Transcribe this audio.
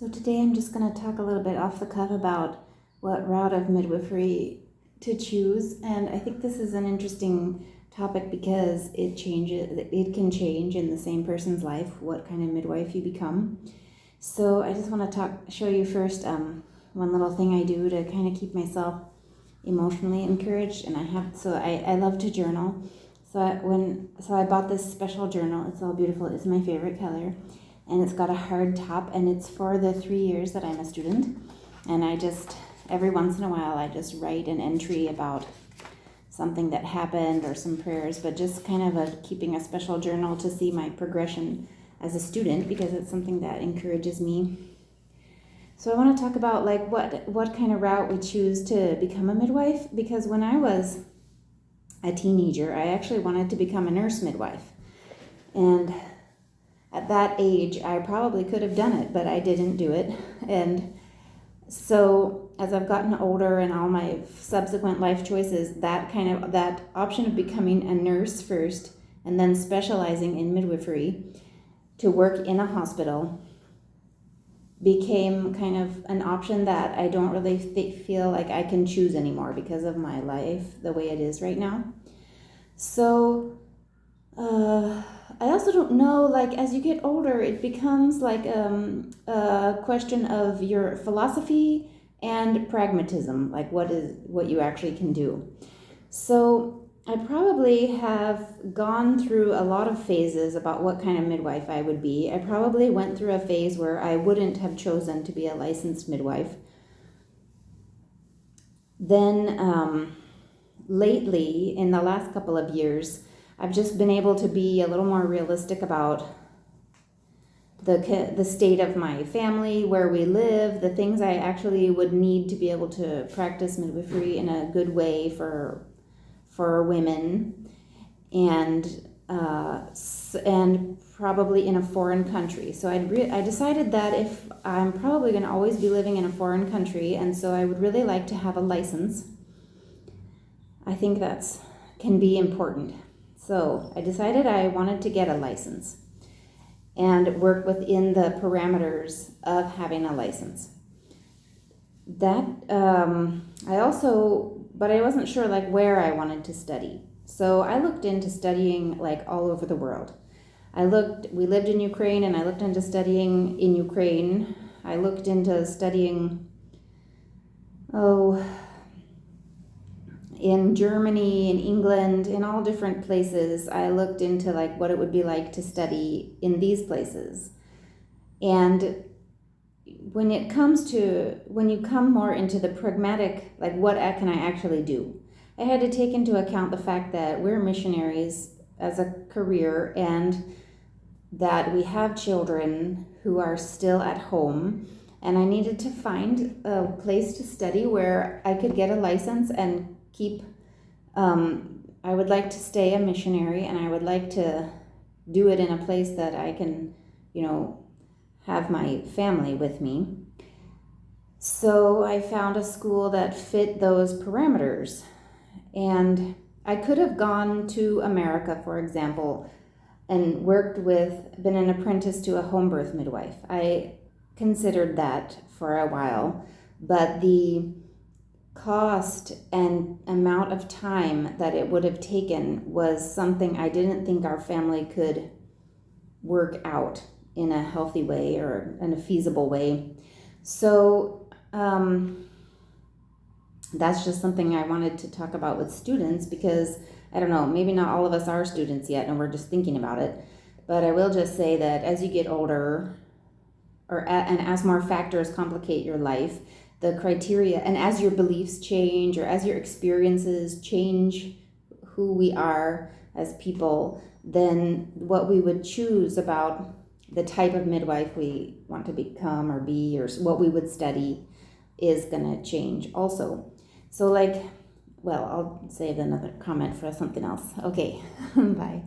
So today I'm just going to talk a little bit off the cuff about what route of midwifery to choose, and I think this is an interesting topic because it can change in the same person's life what kind of midwife you become. So I just want to show you first one little thing I do to kind of keep myself emotionally encouraged, and I love to journal. So I bought this special journal. It's all beautiful. It's my favorite color. And it's got a hard top, and it's for the 3 years that I'm a student. And every once in a while, I just write an entry about something that happened or some prayers, but just kind of keeping a special journal to see my progression as a student, because it's something that encourages me. So I want to talk about what kind of route we choose to become a midwife, because when I was a teenager, I actually wanted to become a nurse midwife. And at that age, I probably could have done it, but I didn't do it. And so as I've gotten older and all my subsequent life choices, that option of becoming a nurse first and then specializing in midwifery to work in a hospital became kind of an option that I don't really feel like I can choose anymore because of my life the way it is right now. So I also don't know, as you get older, it becomes a question of your philosophy and pragmatism, what you actually can do. So I probably have gone through a lot of phases about what kind of midwife I would be. I probably went through a phase where I wouldn't have chosen to be a licensed midwife. Then lately, in the last couple of years, I've just been able to be a little more realistic about the state of my family, where we live, the things I actually would need to be able to practice midwifery in a good way for women, and probably in a foreign country. So I decided that if I'm probably going to always be living in a foreign country, and so I would really like to have a license. I think that's can be important. So I decided I wanted to get a license and work within the parameters of having a license. But I wasn't sure where I wanted to study. So I looked into studying all over the world. We lived in Ukraine, and I looked into studying in Ukraine. I looked into studying, in Germany, in England, in all different places. I looked into what it would be like to study in these places. And when you come more into the pragmatic, what can I actually do? I had to take into account the fact that we're missionaries as a career, and that we have children who are still at home. And I needed to find a place to study where I could get a license and keep, I would like to stay a missionary, and I would like to do it in a place that I can, have my family with me. So I found a school that fit those parameters. And I could have gone to America, for example, and been an apprentice to a home birth midwife. I considered that for a while, but the cost and amount of time that it would have taken was something I didn't think our family could work out in a healthy way or in a feasible way. So that's just something I wanted to talk about with students, because I don't know, maybe not all of us are students yet and we're just thinking about it. But I will just say that as you get older, and as more factors complicate your life, the criteria, and as your beliefs change, or as your experiences change who we are as people, then what we would choose about the type of midwife we want to become or be, or what we would study, is going to change also. So I'll save another comment for something else. Okay, bye.